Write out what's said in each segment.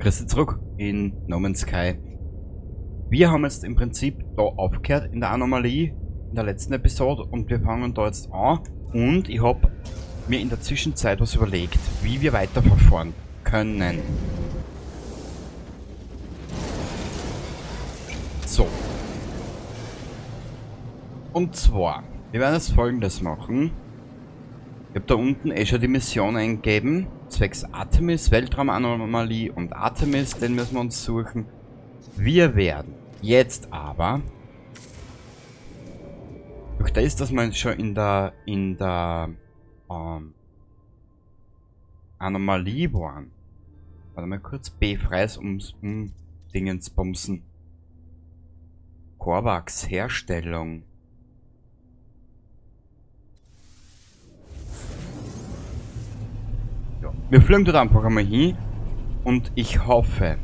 Grüße zurück in No Man's Sky. Wir haben jetzt im Prinzip da aufgehört in der Anomalie in der letzten Episode und wir fangen da jetzt an und ich habe mir in der Zwischenzeit was überlegt, wie wir weiterverfahren können. So. Und zwar, wir werden jetzt Folgendes machen. Ich habe da unten schon die Mission eingegeben, zwecks Artemis, Weltraumanomalie und Artemis, den müssen wir uns suchen. Wir werden jetzt aber, durch das, dass wir schon in der Anomalie waren, warte mal kurz, B freies Dingensbumsen. Korvax Herstellung. Ja. Wir fliegen dort einfach einmal hin und ich hoffe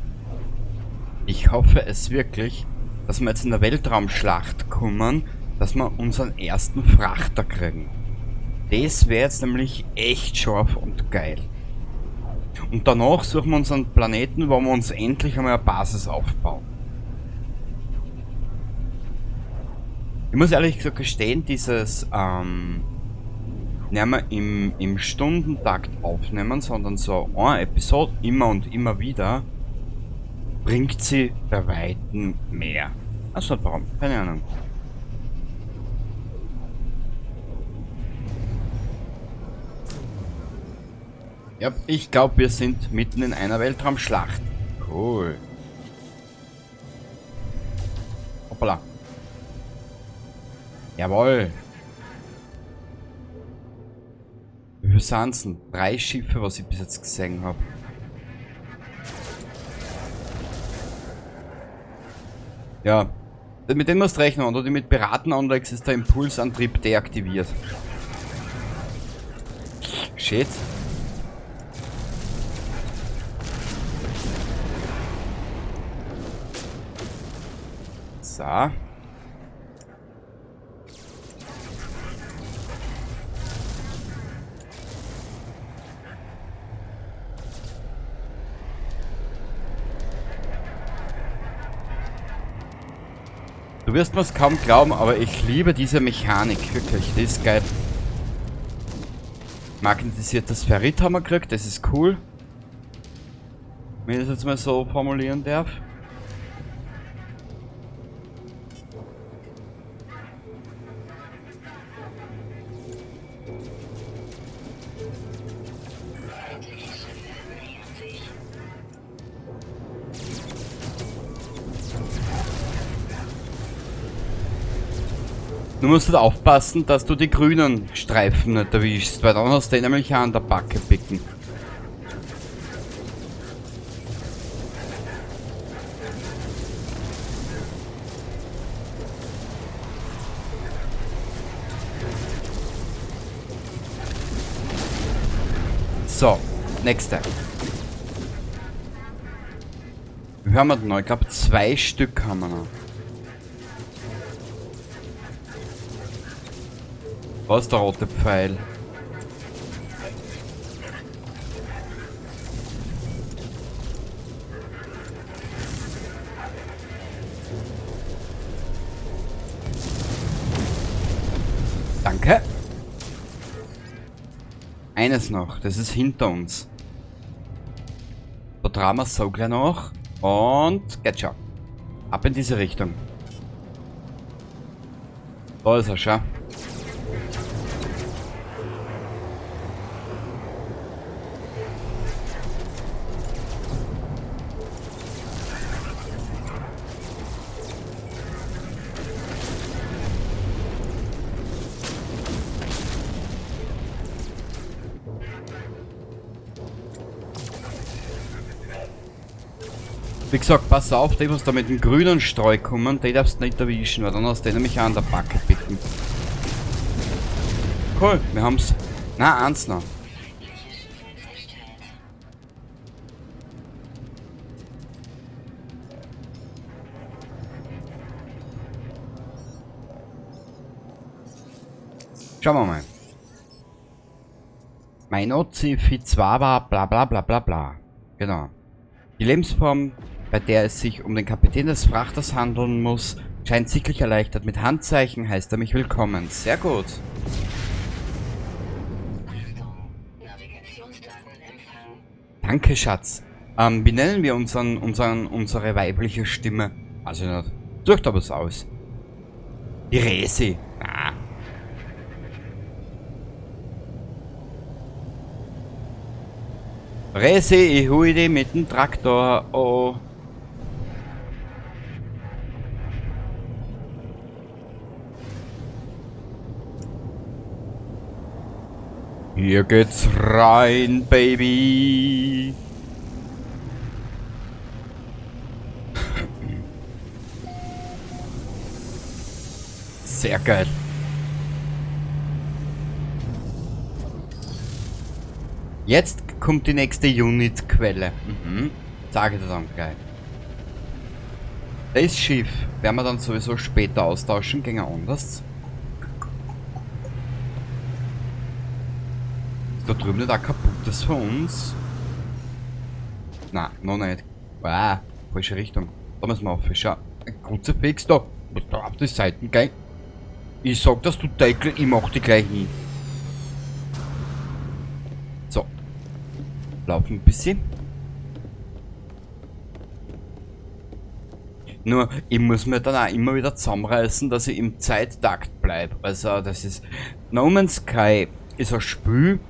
es wirklich, dass wir jetzt in der Weltraumschlacht kommen, dass wir unseren ersten Frachter kriegen. Das wäre jetzt nämlich echt scharf und geil. Und danach suchen wir uns einen Planeten, wo wir uns endlich einmal eine Basis aufbauen. Ich muss ehrlich gesagt gestehen, dieses nicht mehr im Stundentakt aufnehmen, sondern so eine Episode immer und immer wieder, bringt sie bei Weitem mehr. Also warum? Keine Ahnung. Ja, ich glaube, wir sind mitten in einer Weltraumschlacht. Cool. Hoppala. Jawohl. Wie viel sind's denn? 3 Schiffe, was ich bis jetzt gesehen habe. Ja. Mit denen musst du rechnen, oder die mit Piratenanlegs ist der Impulsantrieb deaktiviert. Shit. So. Du wirst mir's kaum glauben, aber ich liebe diese Mechanik, wirklich, die ist geil. Magnetisiertes Ferrit haben wir gekriegt, das ist cool. Wenn ich das jetzt mal so formulieren darf. Du musst halt aufpassen, dass du die grünen Streifen nicht erwischst, weil dann hast du den nämlich auch an der Backe picken. So, nächste. Wie haben wir denn noch? Ich glaube 2 Stück haben wir noch. Was ist der rote Pfeil? Danke. Eines noch, das ist hinter uns. Da drehen wir so gleich noch. Und geht schon. Ab in diese Richtung. Da ist er schon. Wie gesagt, pass auf, die muss da mit dem grünen Streu kommen, die darfst du nicht erwischen, weil dann hast du den nämlich auch an der Backe picken. Cool, wir haben's. Na, eins noch. Schauen wir mal. Mein Ozi Fitzwaba bla bla bla bla bla. Genau. Die Lebensform, bei der es sich um den Kapitän des Frachters handeln muss, scheint sichtlich erleichtert. Mit Handzeichen heißt er mich willkommen. Sehr gut. Danke, Schatz. Wie nennen wir unsere weibliche Stimme? Also nicht. Sucht aber es aus. Die Resi. Ah. Resi, ich hol die mit dem Traktor. Oh. Hier geht's rein, Baby. Sehr geil. Jetzt kommt die nächste Unit-Quelle. Sage das dann gleich. Das Schiff werden wir dann sowieso später austauschen gegen anders. Ist da drüben nicht auch kaputtes für uns? Na, noch nicht. Ah, falsche Richtung. Da müssen wir aufschauen. Ein Kruzifix da. Da auf die Seiten gleich. Ich sag, dass du Deckel, ich mach die gleich hin. So. Laufen ein bisschen. Nur, ich muss mir dann auch immer wieder zusammenreißen, dass ich im Zeittakt bleibe. Also, das ist... No Man's Sky ist ein Spiel.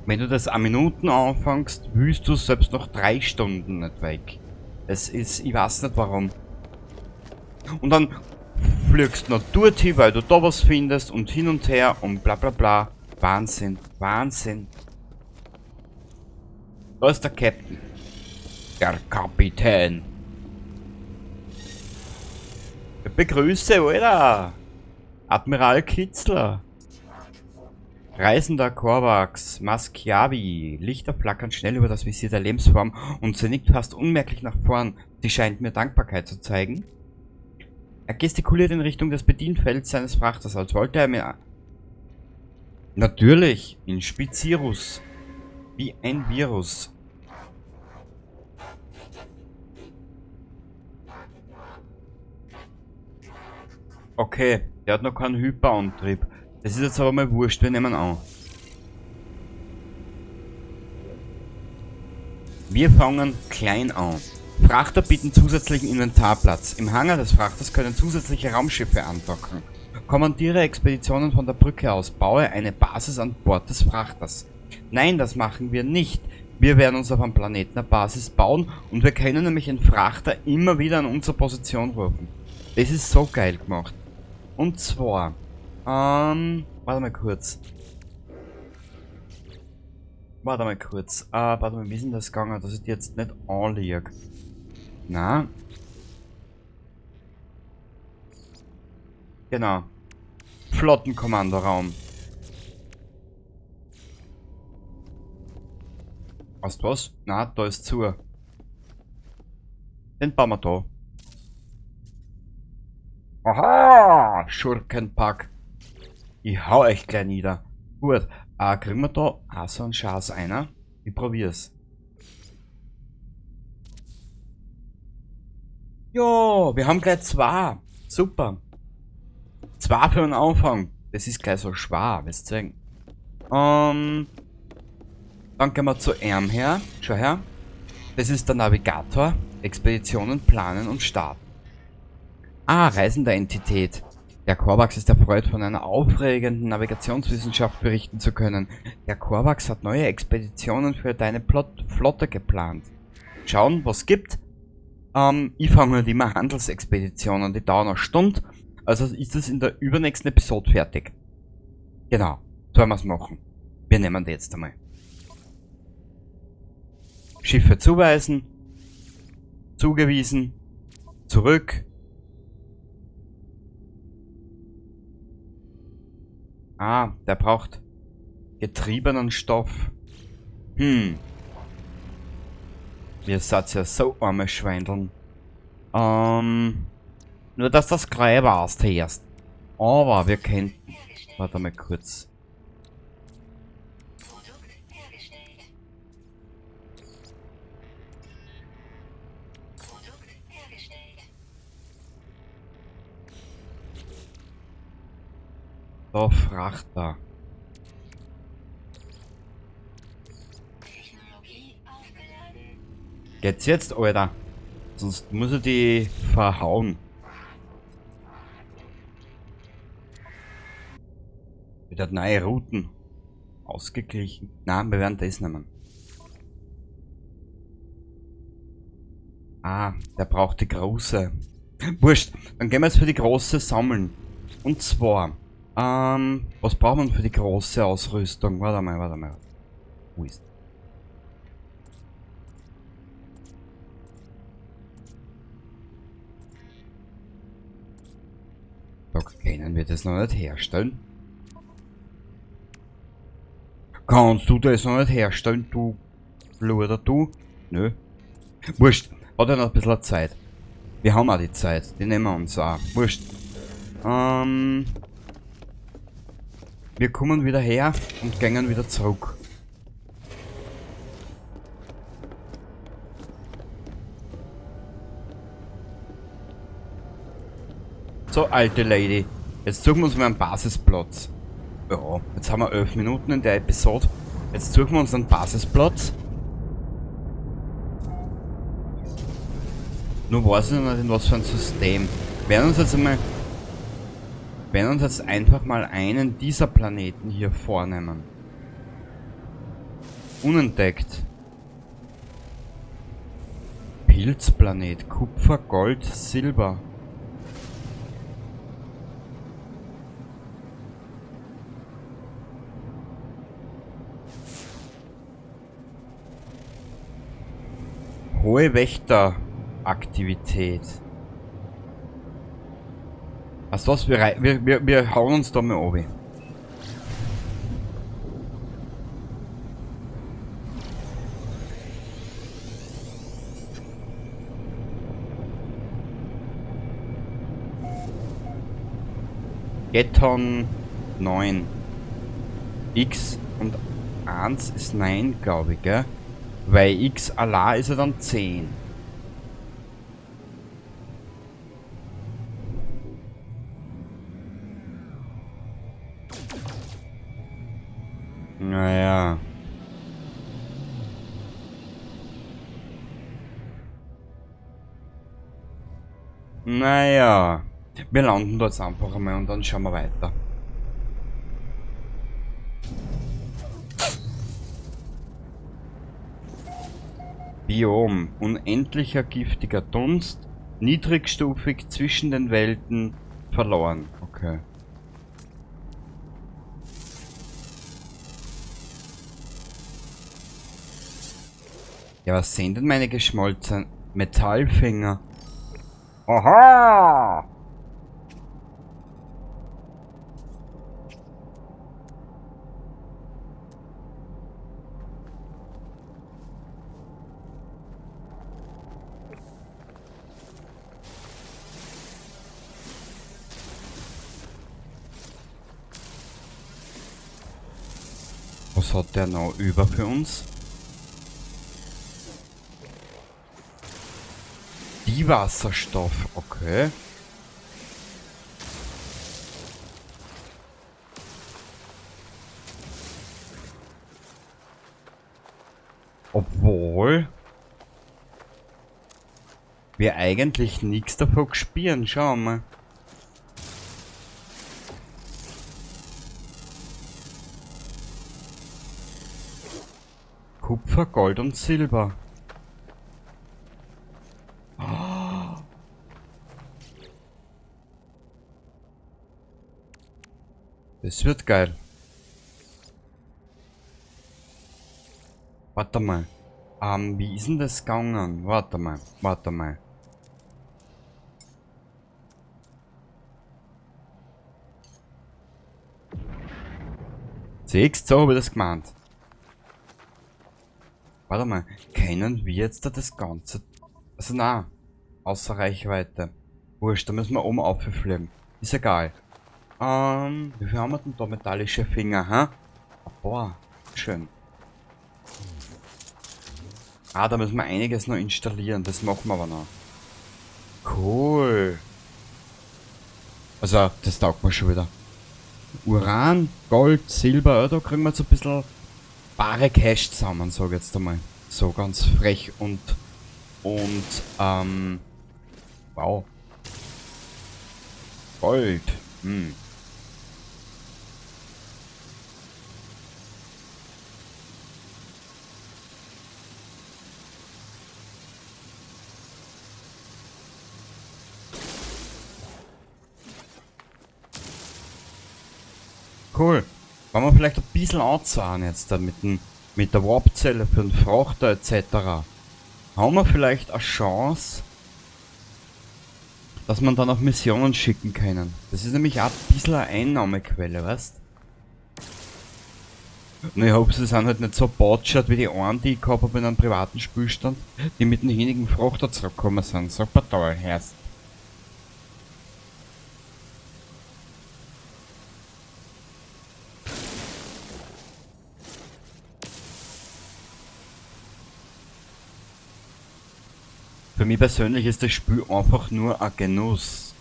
Wenn du das an Minuten anfängst, willst du selbst noch 3 Stunden nicht weg. Es ist... Ich weiß nicht warum. Und dann fliegst du noch dorthin, weil du da was findest und hin und her und bla bla bla. Wahnsinn. Wahnsinn. Da ist der Captain. Der Kapitän. Begrüße, Alter! Admiral Kitzler. Reisender Korvax, Maskiavi. Lichter flackern schnell über das Visier der Lebensform und sie nickt fast unmerklich nach vorn. Sie scheint mir Dankbarkeit zu zeigen. Er gestikuliert in Richtung des Bedienfelds seines Frachters, als wollte er mir... Natürlich, in Spizirus. Wie ein Virus. Okay, der hat noch keinen Hyperantrieb. Das ist jetzt aber mal wurscht, wir nehmen an. Wir fangen klein an. Frachter bieten zusätzlichen Inventarplatz. Im Hangar des Frachters können zusätzliche Raumschiffe andocken. Kommandiere Expeditionen von der Brücke aus. Baue eine Basis an Bord des Frachters. Nein, das machen wir nicht. Wir werden uns auf einem Planeten eine Basis bauen und wir können nämlich den Frachter immer wieder an unsere Position rufen. Das ist so geil gemacht. Und zwar, warte mal kurz. Warte mal, wie ist denn das gegangen, dass ich die jetzt nicht anliege? Na. Genau. Flottenkommandoraum. Hast du was? Na, da ist zu. Den bauen wir da. Aha! Schurkenpack. Ich hau euch gleich nieder. Gut. Kriegen wir da auch so einen Schatz einer? Ich probier's. Jo, wir haben gleich 2. Super. 2 für den Anfang. Das ist gleich so schwer, wisst ihr. Dann gehen wir zu ihm her. Schau her. Das ist der Navigator. Expeditionen planen und starten. Ah, reisende Entität. Der Korvax ist erfreut, von einer aufregenden Navigationswissenschaft berichten zu können. Der Korvax hat neue Expeditionen für deine Flotte geplant. Schauen, was gibt. Ich fange halt immer Handelsexpeditionen, die dauern eine Stunde. Also ist es in der übernächsten Episode fertig. Genau, sollen wir es machen. Wir nehmen die jetzt einmal. Schiffe zuweisen. Zugewiesen. Zurück. Ah, der braucht getriebenen Stoff. Ihr seid ja so arme Schweindeln. Nur dass das gleich warst erst. Aber wir könnten... Warte mal kurz. Da Frachter. Geht's jetzt, Alter? Sonst muss er die verhauen. Wieder neue Routen. Ausgeglichen. Nein, wir werden das nehmen. Ah, der braucht die große. Wurscht, dann gehen wir jetzt für die große sammeln. Und zwar, was braucht man für die große Ausrüstung? Warte mal. Wo ist? Da können wir das noch nicht herstellen. Kannst du das noch nicht herstellen, du Luder, du? Nö. Wurscht, hat ja noch ein bisschen Zeit. Wir haben auch die Zeit, die nehmen wir uns auch. Wurscht. Wir kommen wieder her und gehen wieder zurück. So, alte Lady. Jetzt suchen wir uns mal einen Basisplatz. Ja, jetzt haben wir 11 Minuten in der Episode. Jetzt suchen wir uns einen Basisplatz. Nur weiß ich noch nicht, in was für ein System. Wir werden uns jetzt einfach mal einen dieser Planeten hier vornehmen. Unentdeckt. Pilzplanet. Kupfer, Gold, Silber. Hohe Wächteraktivität. Weißt du was? Wir hauen uns da mal oben. Getton 9. X und 1 ist 9, glaube ich, gell? Weil X allein ist ja dann 10. Naja. Naja. Wir landen da jetzt einfach einmal und dann schauen wir weiter. Biom. Unendlicher giftiger Dunst. Niedrigstufig zwischen den Welten. Verloren. Okay. Ja, was sind denn meine geschmolzenen Metallfinger? Aha! Was hat der noch über für uns? Die Wasserstoff, okay. Obwohl wir eigentlich nichts davon spüren, schauen wir. Kupfer, Gold und Silber. Das wird geil. Warte mal. Wie ist denn das gegangen? Warte mal. Siehst du, so habe ich das gemeint. Warte mal, können wir jetzt da das Ganze... Also na, außer Reichweite. Wurscht, da müssen wir oben auffliegen. Ist egal. Wie viel haben wir denn da metallische Finger, hä? Boah, schön. Ah, da müssen wir einiges noch installieren, das machen wir aber noch. Cool. Also, das taugt mir schon wieder. Uran, Gold, Silber, ja, da kriegen wir jetzt ein bisschen bare Cash zusammen, sag ich jetzt einmal. So ganz frech und, wow. Gold. Hm. Cool. Wenn wir vielleicht ein bisschen anzahlen jetzt da mit der Warpzelle für den Frachter etc. Haben wir vielleicht eine Chance, dass man dann auch Missionen schicken können. Das ist nämlich auch ein bisschen eine Einnahmequelle, weißt? Und ich hoffe, sie sind halt nicht so botschert wie die einen, die ich gehabt habe in einem privaten Spielstand, die mit dem hinigen Frachter zurückgekommen sind. Super toll, Herst. Für mich persönlich ist das Spiel einfach nur ein Genuss.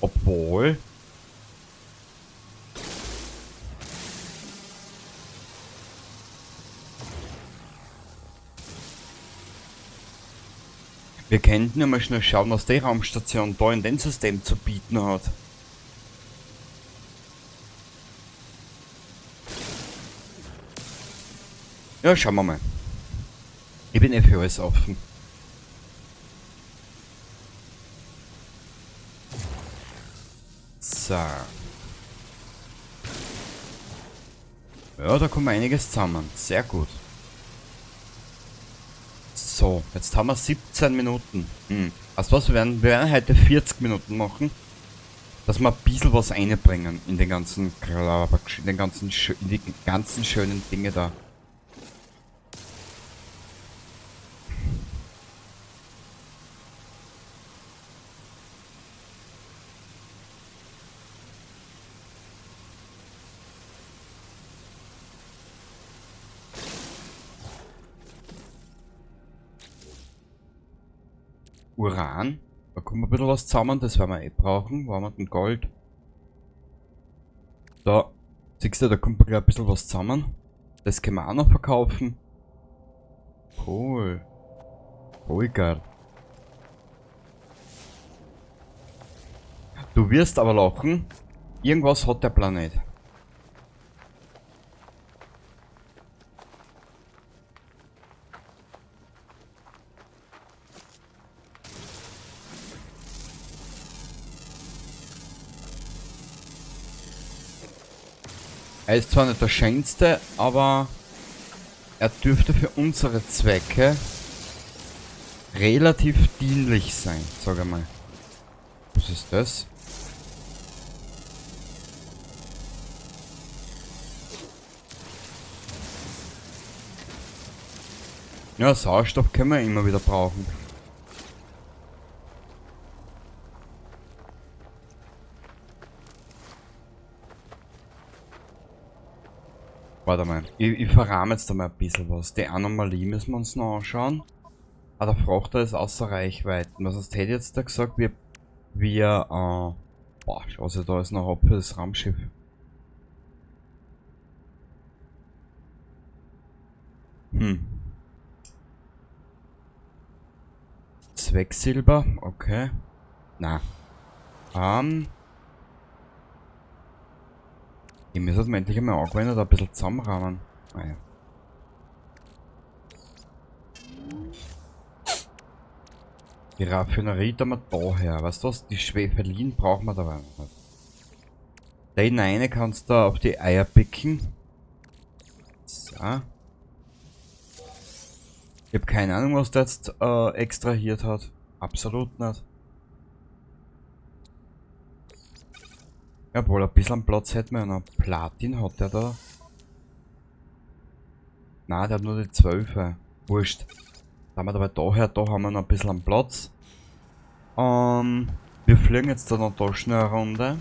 Obwohl, wir könnten ja mal schnell schauen, was die Raumstation da in dem System zu bieten hat. Ja, schauen wir mal. Ich bin eh für alles offen. So. Ja, da kommt einiges zusammen. Sehr gut. So, jetzt haben wir 17 Minuten. Weißt du was, wir werden heute 40 Minuten machen, dass wir ein bisschen was einbringen in den ganzen Klabaksch, in die ganzen schönen Dinge da. Uran. Da kommt ein bisschen was zusammen, das werden wir eh brauchen. Wo haben wir denn Gold? Da, siehst du, da kommt gleich ein bisschen was zusammen. Das können wir auch noch verkaufen. Cool. Voll geil. Du wirst aber lachen. Irgendwas hat der Planet. Er ist zwar nicht der schönste, aber er dürfte für unsere Zwecke relativ dienlich sein, sag ich mal. Was ist das? Ja, Sauerstoff können wir immer wieder brauchen. Warte mal, ich verrahme jetzt einmal ein bisschen was. Die Anomalie müssen wir uns noch anschauen. Ah, der Frachter ist außer Reichweite. Was hast du jetzt da gesagt? Boah, schau, was ich da jetzt noch hab für das Raumschiff. Zwecksilber, okay. Na. Ich muss mir endlich einmal angewöhnen, da ein bisschen zusammenrahmen. Ah, ja. Die Raffinerie da mal daher. Weißt du was? Die Schwefelin brauchen wir dabei nicht. Da hinein kannst du auf die Eier picken. So. Ich habe keine Ahnung, was der jetzt extrahiert hat. Absolut nicht. Jawohl, ein bisschen Platz hätten wir ja noch. Platin hat der da. Nein, der hat nur die 12. Wurscht. Da haben wir dabei daher, da haben wir noch ein bisschen Platz. Wir fliegen jetzt da noch da schnell eine Runde.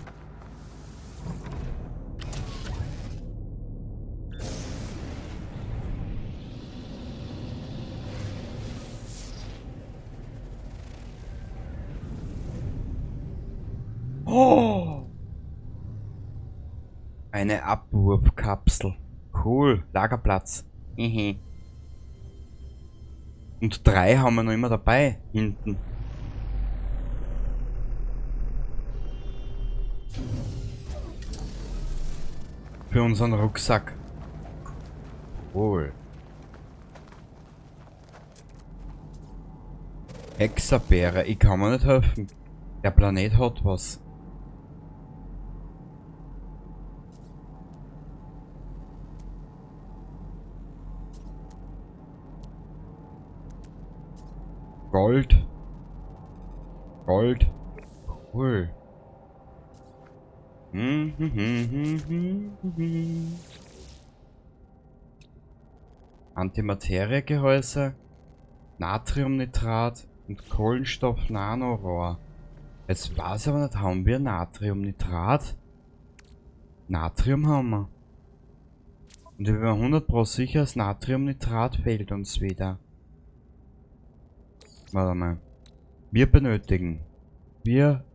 Oh! Eine Abwurfkapsel. Cool. Lagerplatz. Hehe. Und 3 haben wir noch immer dabei. Hinten. Für unseren Rucksack. Cool. Hexerbeere. Ich kann mir nicht helfen. Der Planet hat was. Gold. Gold. Cool. Antimateriegehäuse, Natriumnitrat und Kohlenstoff-Nanorohr. Jetzt weiß ich aber nicht, haben wir Natriumnitrat? Natrium haben wir. Und ich bin mir 100% sicher, das Natriumnitrat fehlt uns wieder. Warte mal. Wir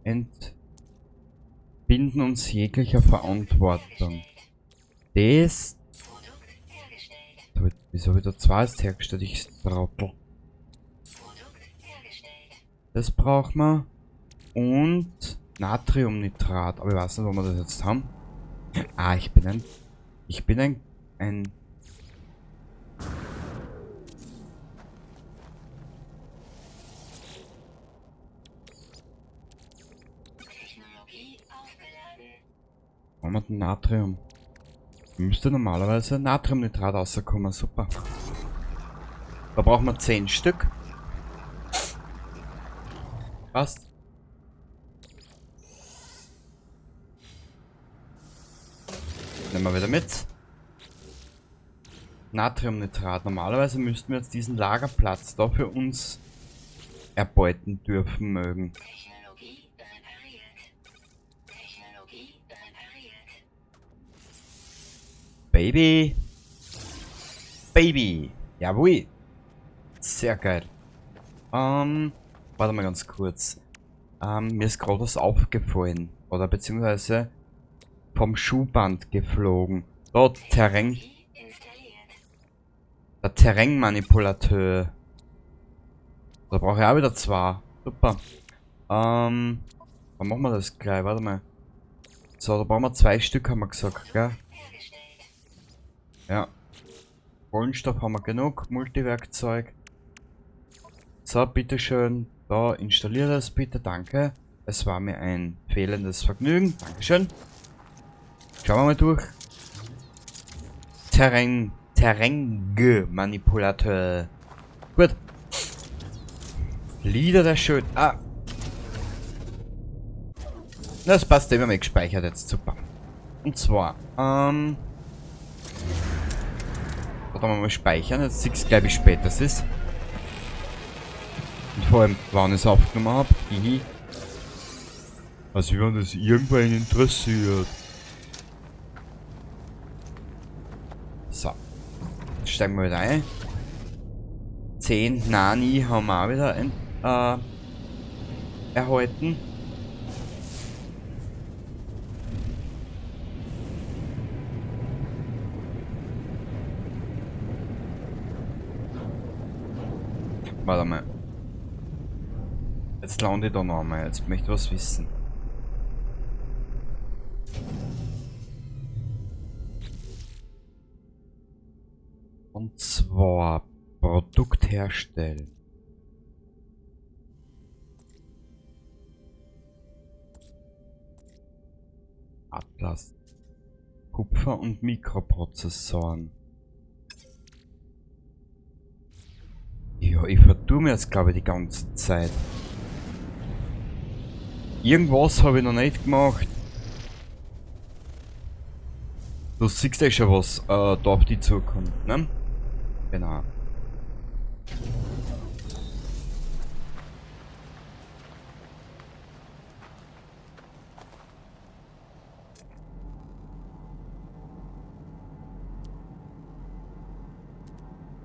entbinden uns jeglicher Verantwortung. Das... Wieso wieder 2 ist hergestellt? Ich Trottel. Das brauchen wir. Und Natriumnitrat. Aber ich weiß nicht, wo wir das jetzt haben. Ah, ich bin ein Warum hat ein Natrium? Müsste normalerweise Natriumnitrat rauskommen, super. Da brauchen wir 10 Stück. Passt. Nehmen wir wieder mit. Natriumnitrat. Normalerweise müssten wir jetzt diesen Lagerplatz da für uns erbeuten dürfen mögen. Baby! Baby! Jawohl! Sehr geil. Warte mal ganz kurz. Mir ist gerade was aufgefallen. Oder beziehungsweise vom Schuhband geflogen. Da Terrain. Der Terrainmanipulateur. Da brauche ich auch wieder 2. Super. Dann machen wir das gleich. Warte mal. So, da brauchen wir 2 Stück, haben wir gesagt, gell? Ja. Kohlenstoff haben wir genug. Multiwerkzeug. So, bitteschön. Da, installiere das bitte. Danke. Es war mir ein fehlendes Vergnügen. Dankeschön. Schauen wir mal durch. Terrain-Manipulateur. Gut. Lieder der Schön. Ah. Das passt, den haben wir gespeichert jetzt. Super. Und zwar, warte mal speichern. Jetzt siehst du gleich, wie spät das ist. Und vor allem, wann ich es aufgenommen habe. Also, wenn das irgendwann interessiert. So. Jetzt steigen wir wieder ein. 10 Nani haben wir auch wieder erhalten. Warte mal. Jetzt lande ich da noch einmal. Jetzt möchte ich was wissen. Und zwar Produkt herstellen. Atlas. Kupfer und Mikroprozessoren. Ja, ich vertue mir jetzt glaube ich die ganze Zeit. Irgendwas habe ich noch nicht gemacht. Du siehst ja schon, was da auf die zukommt, ne? Genau.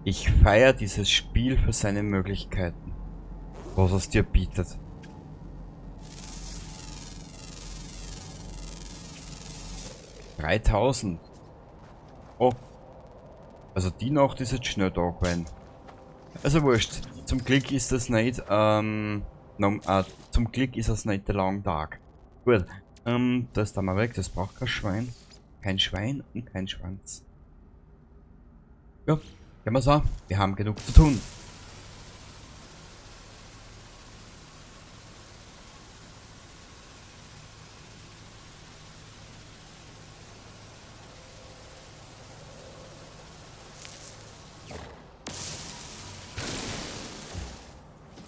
Ich feiere dieses Spiel für seine Möglichkeiten, was es dir bietet. 3000. Oh, also die Nacht ist jetzt schnell da gewesen. Also wurscht. Zum Glück ist das nicht, zum Glück ist das nicht der lange Tag. Gut, das da mal weg, das braucht kein Schwein. Kein Schwein und kein Schwanz. Ja, gehen wir so. Wir haben genug zu tun.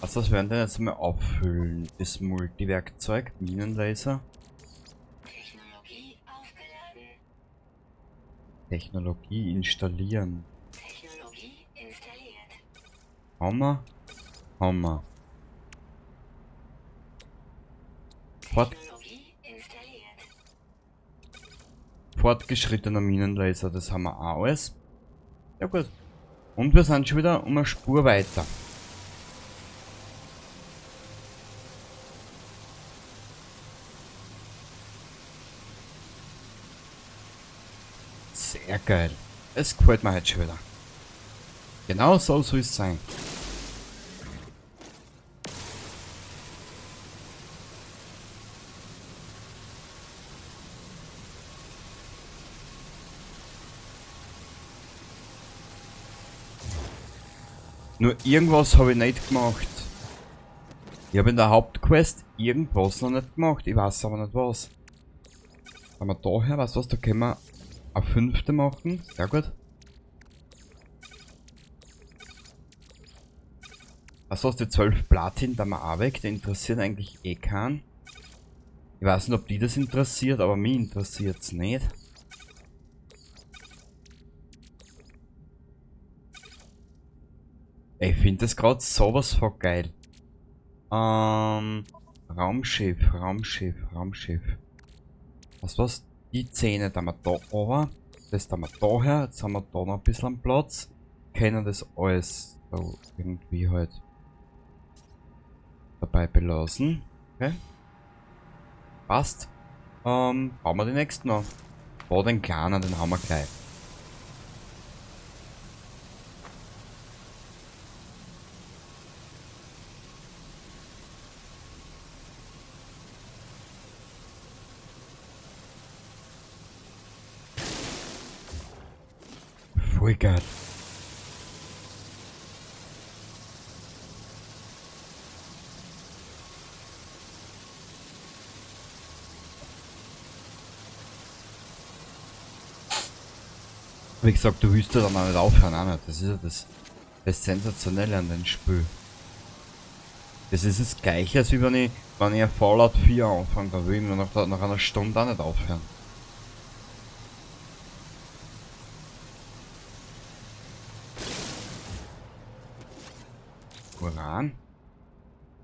Also das werden wir jetzt mal auffüllen. Das Multiwerkzeug, Minenlaser. Technologie aufgeladen. Technologie installieren. Technologie installiert. Hammer. Hammer. Technologie installiert. Fortgeschrittener Minenlaser, das haben wir auch alles. Ja gut. Und wir sind schon wieder um eine Spur weiter. Sehr geil. Es gefällt mir heute schon wieder. Genau so soll es sein. Nur irgendwas habe ich nicht gemacht. Ich habe in der Hauptquest irgendwas noch nicht gemacht. Ich weiß aber nicht was. Wenn wir daher, weißt du was, da können wir eine 5. machen. Sehr gut. Also hast die 12 Platin, da wir auch weg. Die interessieren eigentlich eh keinen. Ich weiß nicht, ob die das interessiert, aber mich interessiert es nicht. Ich finde das gerade sowas von geil. Raumschiff, Raumschiff, Raumschiff. Was? Die Zähne, da wir da oben. Das da wir daher. Jetzt haben wir da noch ein bisschen Platz. Können das alles so irgendwie halt dabei belassen. Okay. Passt. Bauen wir den nächsten noch. Da den kleinen, den haben wir gleich. Voll geil. Wie gesagt, du willst ja dann auch nicht aufhören, auch nicht. Das ist ja das Sensationelle an dem Spiel. Das ist das gleiche, als wenn ich ein Fallout 4 anfange, da will ich nur nach einer Stunde auch nicht aufhören. Uran?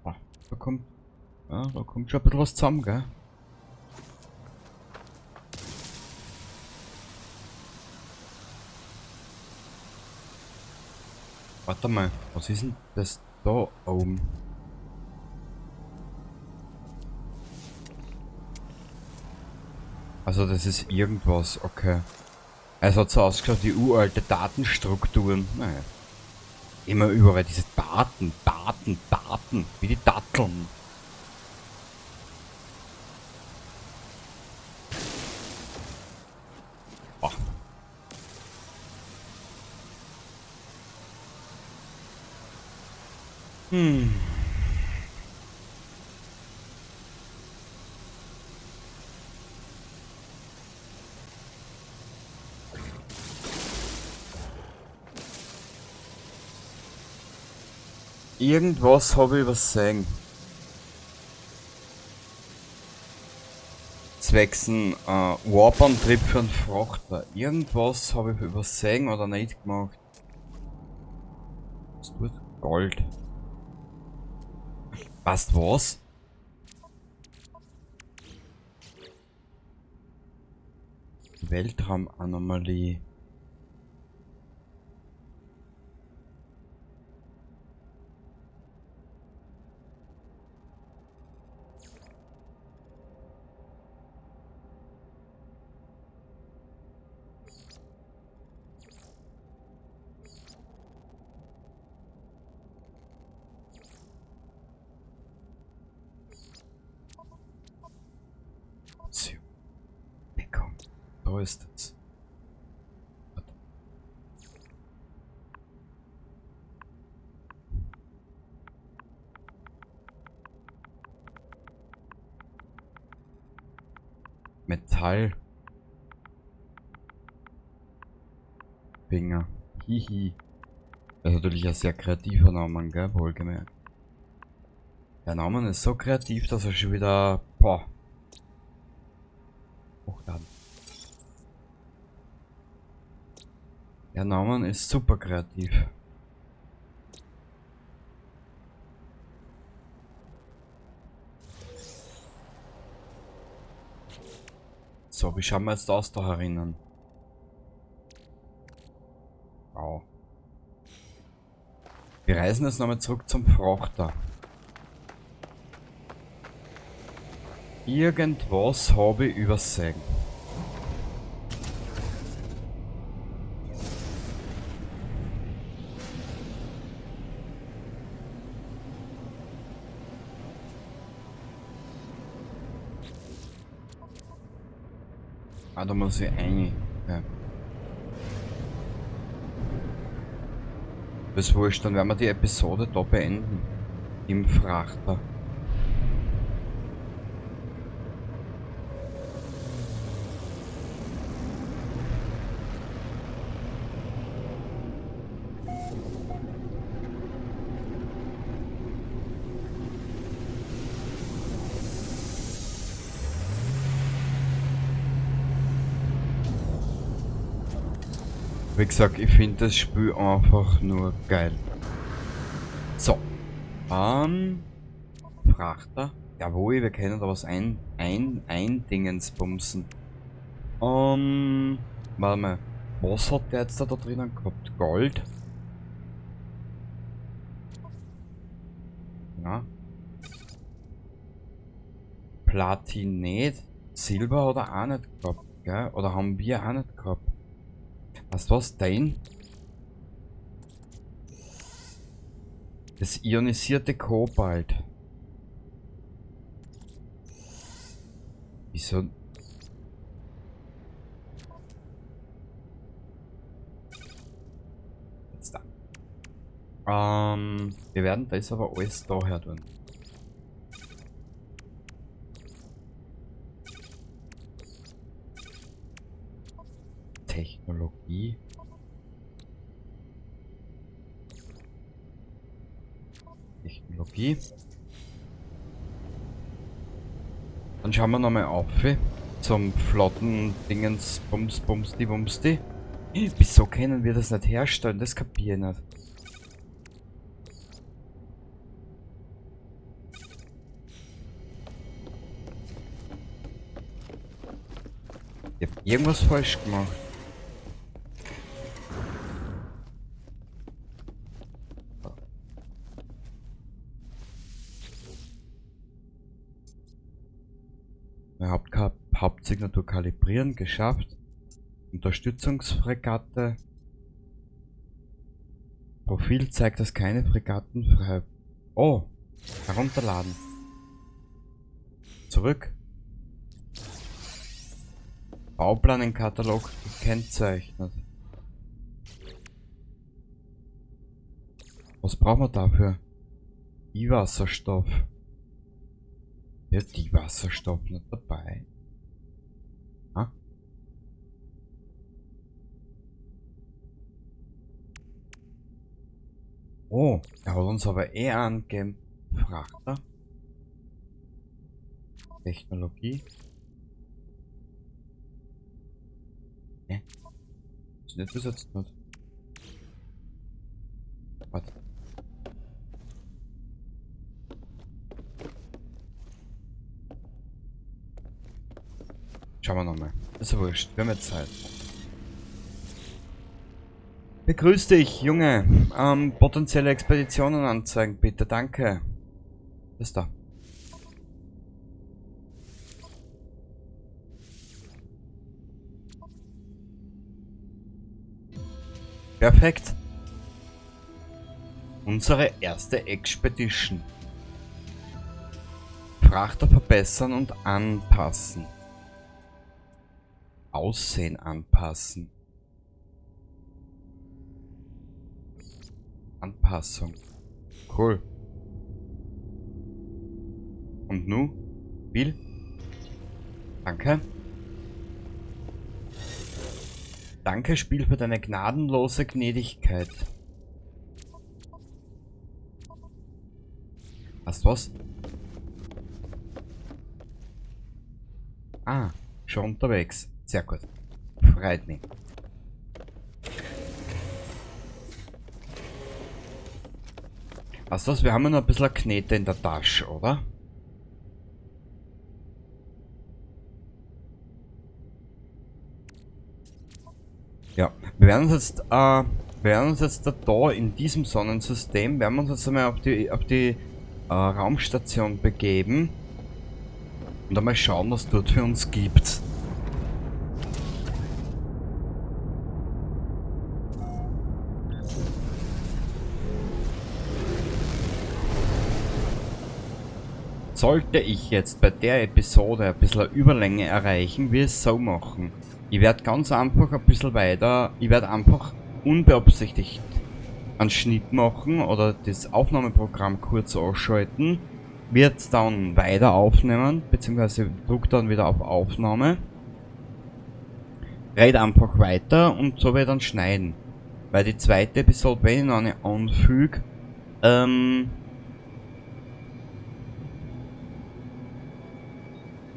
Ah, da kommt schon ein bisschen was zusammen, gell? Warte mal, was ist denn das da oben? Also das ist irgendwas, okay. Es hat so ausgeschaut wie uralte Datenstrukturen. Naja. Immer überall diese Daten. Wie die Datteln. Oh. Hm. Irgendwas habe ich übersehen. Zwecks Warp-Antrieb für einen Frachter. Irgendwas habe ich übersehen oder nicht gemacht. Was tut Gold? Weißt was? Weltraumanomalie. da ist es. Metall. Finger. Hihi. Das ist natürlich ein sehr kreativer Name, gell? Wohlgemerkt. Der Name ist so kreativ, dass er schon wieder... Boah. Hochladen. Der Name ist super kreativ. So, wie schauen wir jetzt aus da herinnen? Wow. Wir reisen jetzt nochmal zurück zum Frachter. Irgendwas habe ich übersehen. Ah, da muss ich rein. Ja. Das ist wurscht, dann werden wir die Episode da beenden. Im Frachter. Wie gesagt, ich finde das Spiel einfach nur geil. So. Frachter. Jawohl, wir können da was Dingensbumsen. Warte mal. Was hat der jetzt da drinnen gehabt? Gold? Ja. Platin nicht. Silber hat er auch nicht gehabt, gell? Oder haben wir auch nicht gehabt? Weißt du was, dein? Das ionisierte Kobalt. Wieso? Jetzt da. Wir werden das aber alles daher tun. Technologie. Technologie. Dann schauen wir nochmal auf zum flotten Dingens Bumsdi Bumsdi. Wieso können wir das nicht herstellen? Das kapiere ich nicht. Ich hab irgendwas falsch gemacht. Hauptsignatur kalibrieren, geschafft. Unterstützungsfregatte. Profil zeigt, dass keine Fregatten frei... Oh! Herunterladen. Zurück. Bauplan im Katalog gekennzeichnet. Was brauchen wir dafür? Die Wasserstoff. Ja, die Wasserstoff nicht dabei. Ah. Oh, er hat uns aber eh angegeben. Frachter. Technologie. Hä? Ist nicht besetzt wird. Warte. Schauen wir nochmal. Ist ja wurscht. Wir haben jetzt Zeit. Begrüß dich, Junge. Potenzielle Expeditionen anzeigen, bitte. Danke. Ist da. Perfekt. Unsere erste Expedition. Frachter verbessern und anpassen. Aussehen anpassen. Anpassung. Cool. Und nu? Bill? Danke. Danke, Spiel, für deine gnadenlose Gnädigkeit. Hast du was? Ah, schon unterwegs. Sehr gut. Freut mich. Weißt du was, wir haben ja noch ein bisschen Knete in der Tasche, oder? Ja, wir werden uns jetzt da in diesem Sonnensystem, werden wir uns jetzt einmal auf die Raumstation begeben und einmal schauen, was dort für uns gibt. Sollte ich jetzt bei der Episode ein bisschen eine Überlänge erreichen, wir es so machen. Ich werde ganz einfach ein bisschen weiter, ich werde einfach unbeabsichtigt einen Schnitt machen oder das Aufnahmeprogramm kurz ausschalten, wird dann weiter aufnehmen, beziehungsweise drücke dann wieder auf Aufnahme, rede einfach weiter und so werde ich dann schneiden. Weil die zweite Episode, wenn ich noch eine anfüge,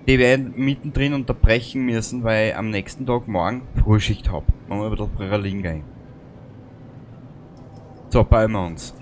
die werden mittendrin unterbrechen müssen, weil ich am nächsten Tag morgen Frühschicht habe. Machen wir wieder früher liegen gehen. So, bleiben wir uns.